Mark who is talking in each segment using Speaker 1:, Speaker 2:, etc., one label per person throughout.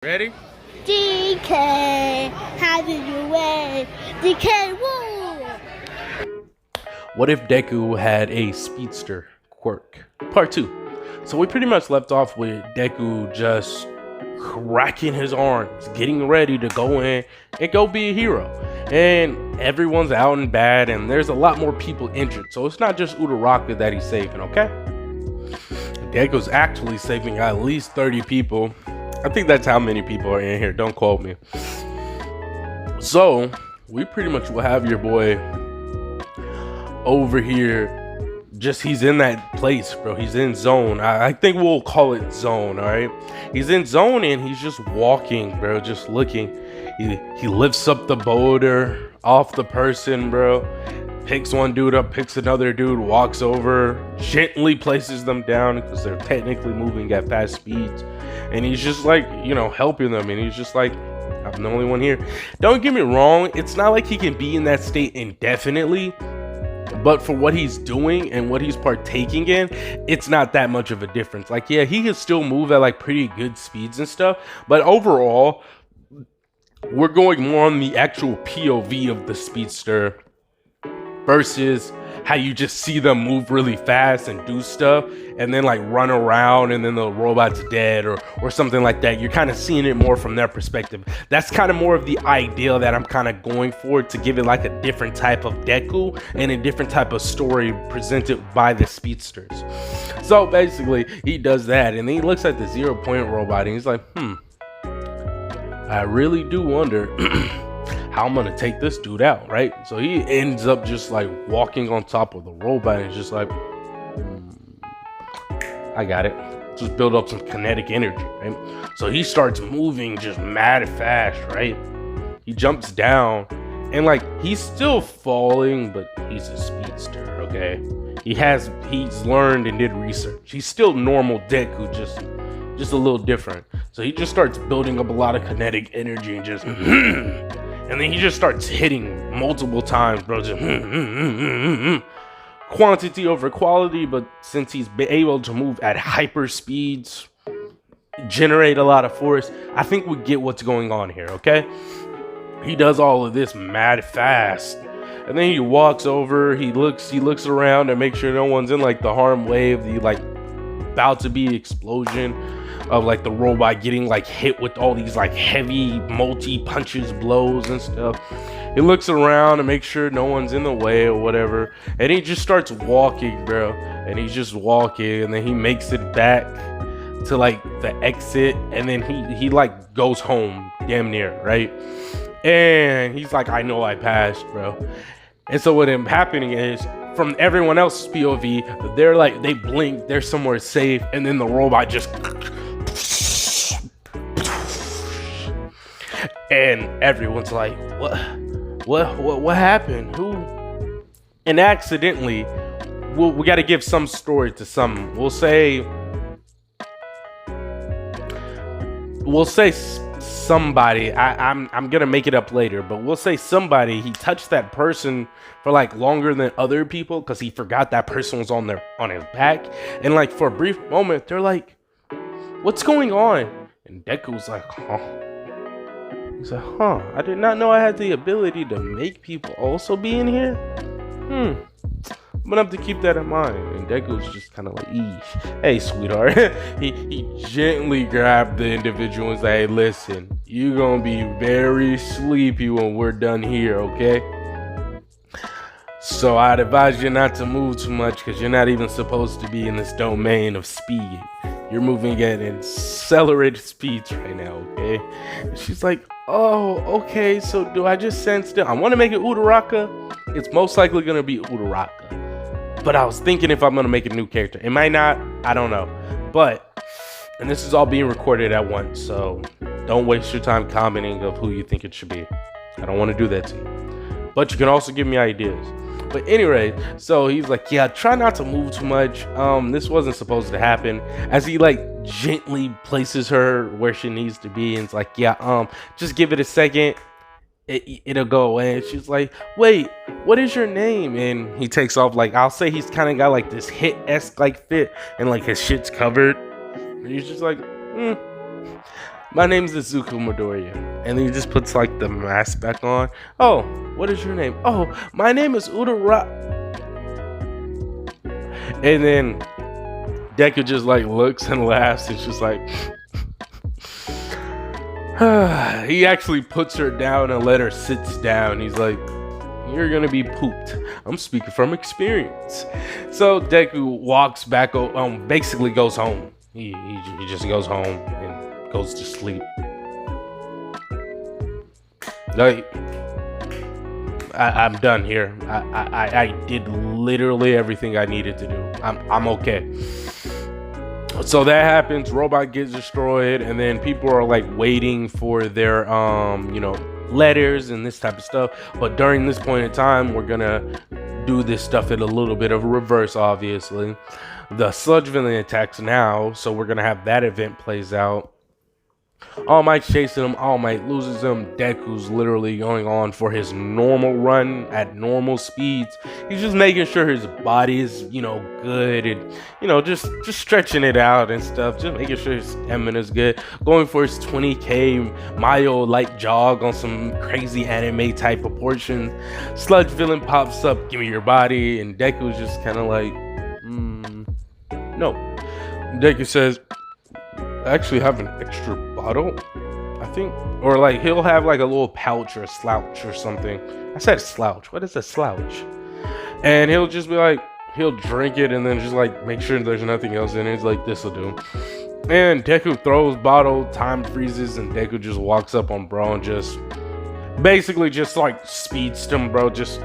Speaker 1: Ready?
Speaker 2: DK, how do you wear? DK, woo!
Speaker 1: What if Deku had a speedster quirk? Part 2. So we pretty much left off with Deku just cracking his arms, getting ready to go in and go be a hero. And everyone's out and bad, and there's a lot more people injured. So it's not just Uraraka that he's saving, okay? Deku's actually saving at least 30 people. I think that's how many people are in here. Don't quote me. So we pretty much will have your boy over here. Just he's in that place, bro. He's in zone. I think we'll call it zone. All right. He's in zone and he's just walking, bro. Just looking. He lifts up the boulder off the person, bro. Picks one dude up, picks another dude, walks over, gently places them down because they're technically moving at fast speeds. And he's just like, you know, helping them. And he's just like, I'm the only one here. Don't get me wrong. It's not like he can be in that state indefinitely. But for what he's doing and what he's partaking in, it's not that much of a difference. Like, yeah, he can still move at like pretty good speeds and stuff. But overall, we're going more on the actual POV of the speedster versus how you just see them move really fast and do stuff and then like run around and then the robot's dead or something like that. You're kind of seeing it more from their perspective. That's kind of more of the ideal that I'm kind of going for, to give it like a different type of Deku and a different type of story presented by the speedsters. So basically he does that and then he looks at the 0 point robot and he's like, I really do wonder how I'm gonna take this dude out, right? So he ends up just like walking on top of the robot and just like, I got it. Just build up some kinetic energy, right? So he starts moving just mad fast, right? He jumps down and like he's still falling, but he's a speedster, okay? He's learned and did research. He's still normal Deku, just a little different. So he just starts building up a lot of kinetic energy and just and then he just starts hitting multiple times, bro. Just quantity over quality. But since he's been able to move at hyper speeds, generate a lot of force, I think we get what's going on here, okay? He does all of this mad fast. And then he walks over, he looks around and makes sure no one's in like the harm wave, the like about to be explosion of like the robot getting like hit with all these like heavy multi punches, blows and stuff. He looks around and makes sure no one's in the way or whatever, and he just starts walking, bro. And he's just walking, and then he makes it back to like the exit, and then he like goes home damn near, right? And he's like, I know I passed, bro. And so what ended up happening is, from everyone else's POV, they're like, they blink, they're somewhere safe, and then the robot just, and everyone's like, what happened? Who? And accidentally, we got to give some story to some. We'll say somebody. I'm gonna make it up later, but we'll say somebody, he touched that person for like longer than other people because he forgot that person was on his back, and like for a brief moment they're like, what's going on? And Deku's like, he's like, I did not know I had the ability to make people also be in here. I'm gonna have to keep that in mind. And Deku's just kind of like, eesh. Hey, sweetheart. he gently grabbed the individual and said, hey, listen, you're gonna be very sleepy when we're done here, okay? So I'd advise you not to move too much because you're not even supposed to be in this domain of speed. You're moving at accelerated speeds right now, okay? And she's like, oh, okay, so do I just sense that I want to make it Uraraka? It's most likely gonna be Uraraka. But I was thinking if I'm gonna make a new character. It might not, I don't know. But, and this is all being recorded at once, so don't waste your time commenting of who you think it should be. I don't want to do that to you. But you can also give me ideas. But anyway, so he's like, yeah, try not to move too much. This wasn't supposed to happen. As he like gently places her where she needs to be, and it's like, yeah, just give it a second. It'll go away. And she's like, wait, what is your name? And he takes off, like, I'll say he's kind of got like this hit-esque like fit, and like his shit's covered. And he's just like, My name's Izuku Midoriya. And then he just puts like the mask back on. Oh, what is your name? Oh, my name is Udara. And then Deku just like looks and laughs. It's just like he actually puts her down and let her sits down. He's like, you're gonna be pooped. I'm speaking from experience. So Deku walks back, basically goes home. He just goes home and goes to sleep. Like, I'm done here. I did literally everything I needed to do. I'm okay. So that happens. Robot gets destroyed, and then people are like waiting for their letters and this type of stuff. But during this point in time, we're gonna do this stuff in a little bit of a reverse. Obviously, the sludge villain attacks now, so we're gonna have that event plays out. All Might's chasing him. All Might loses him. Deku's literally going on for his normal run at normal speeds. He's just making sure his body is, good, and just stretching it out and stuff. Just making sure his stamina is good. Going for his 20k Mayo like jog on some crazy anime type proportion. Sludge villain pops up. Give me your body, and Deku's just kind of like, no. Deku says, I actually have an extra bottle, I think, or like he'll have like a little pouch or a slouch or something. I said slouch. What is a slouch? And he'll just be like, he'll drink it and then just like make sure there's nothing else in it. It's like, this'll do. And Deku throws bottle, time freezes, and Deku just walks up on bro and just basically just like speeds him, bro. Just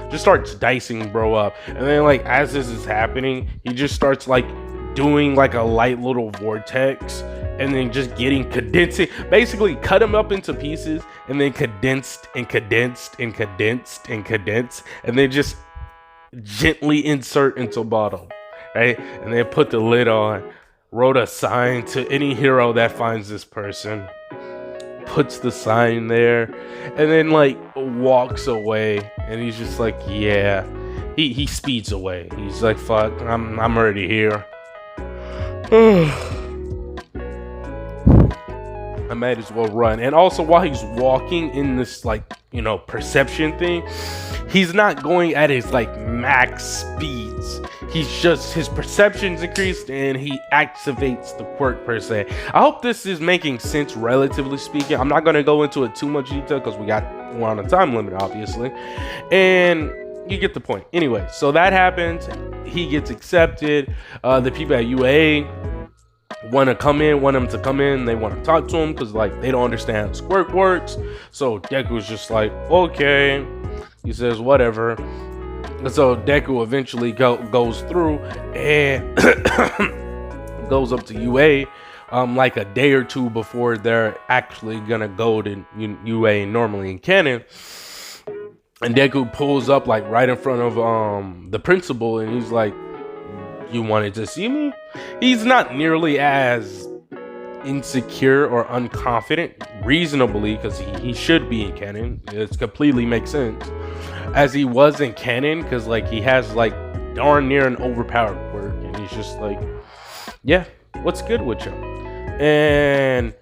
Speaker 1: just starts dicing bro up. And then like as this is happening, he just starts like doing like a light little vortex and then just getting condensing, basically cut him up into pieces and then condensed and condensed and condensed and condensed, and then just gently insert into bottle, right? And then put the lid on, wrote a sign to any hero that finds this person, puts the sign there, and then like walks away. And he's just like, yeah, he speeds away. He's like, fuck, I'm already here. I might as well run. And also while he's walking in this like perception thing, he's not going at his like max speeds. He's just, his perception's increased and he activates the quirk per se. I hope this is making sense relatively speaking. I'm not going to go into it too much detail because we're on a time limit obviously, and you get the point. Anyway, so that happens. He gets accepted. The people at UA want him to come in. They want to talk to him because like they don't understand how Squirt works. So Deku's just like, okay. He says whatever. And so Deku eventually goes through and goes up to UA like a day or two before they're actually gonna go to UA normally in canon. And Deku pulls up like right in front of the principal, and he's like, you wanted to see me? He's not nearly as insecure or unconfident, reasonably, because he should be in canon. It completely makes sense. As he was in canon, because like he has like darn near an overpowered quirk, and he's just like, yeah, what's good with you? And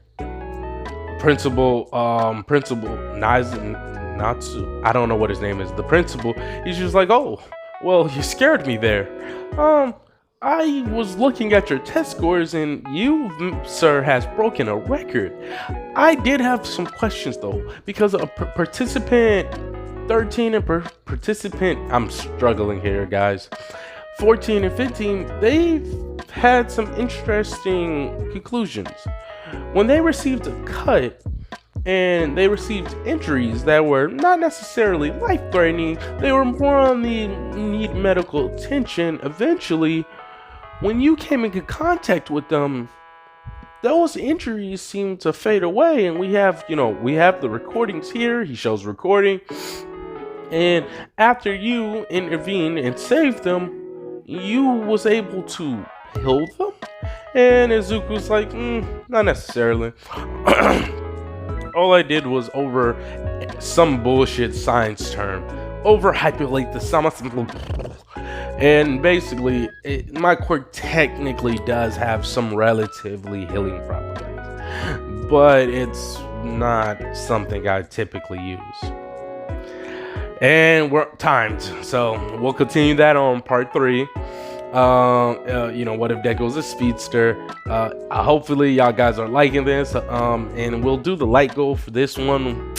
Speaker 1: Principal Natsu, I don't know what his name is, the principal, he's just like, oh, well, you scared me there. I was looking at your test scores and you, sir, has broken a record. I did have some questions though, because a participant 13 and participant, I'm struggling here, guys, 14 and 15, they've had some interesting conclusions. When they received a cut, and they received injuries that were not necessarily life-threatening, they were more on the need medical attention. Eventually, when you came into contact with them, those injuries seemed to fade away, and we have the recordings here. He shows recording, and after you intervened and saved them, you was able to heal them. And Izuku's like, not necessarily. All I did was over some bullshit science term. overhypulate the sama, and basically my quirk technically does have some relatively healing properties, but it's not something I typically use. And we're timed, so we'll continue that on part 3. What if Deku's a speedster? Hopefully y'all guys are liking this, and we'll do the like goal for this one.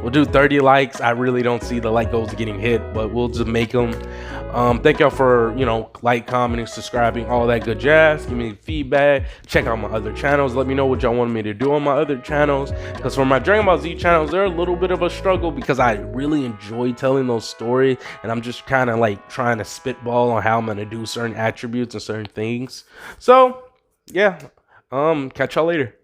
Speaker 1: We'll do 30 likes. I really don't see the like goals getting hit, but we'll just make them. Thank y'all for, like, commenting, subscribing, all that good jazz. Give me feedback. Check out my other channels. Let me know what y'all want me to do on my other channels. Because for my Dragon Ball Z channels, they're a little bit of a struggle because I really enjoy telling those stories. And I'm just kind of like trying to spitball on how I'm going to do certain attributes and certain things. So, yeah. Catch y'all later.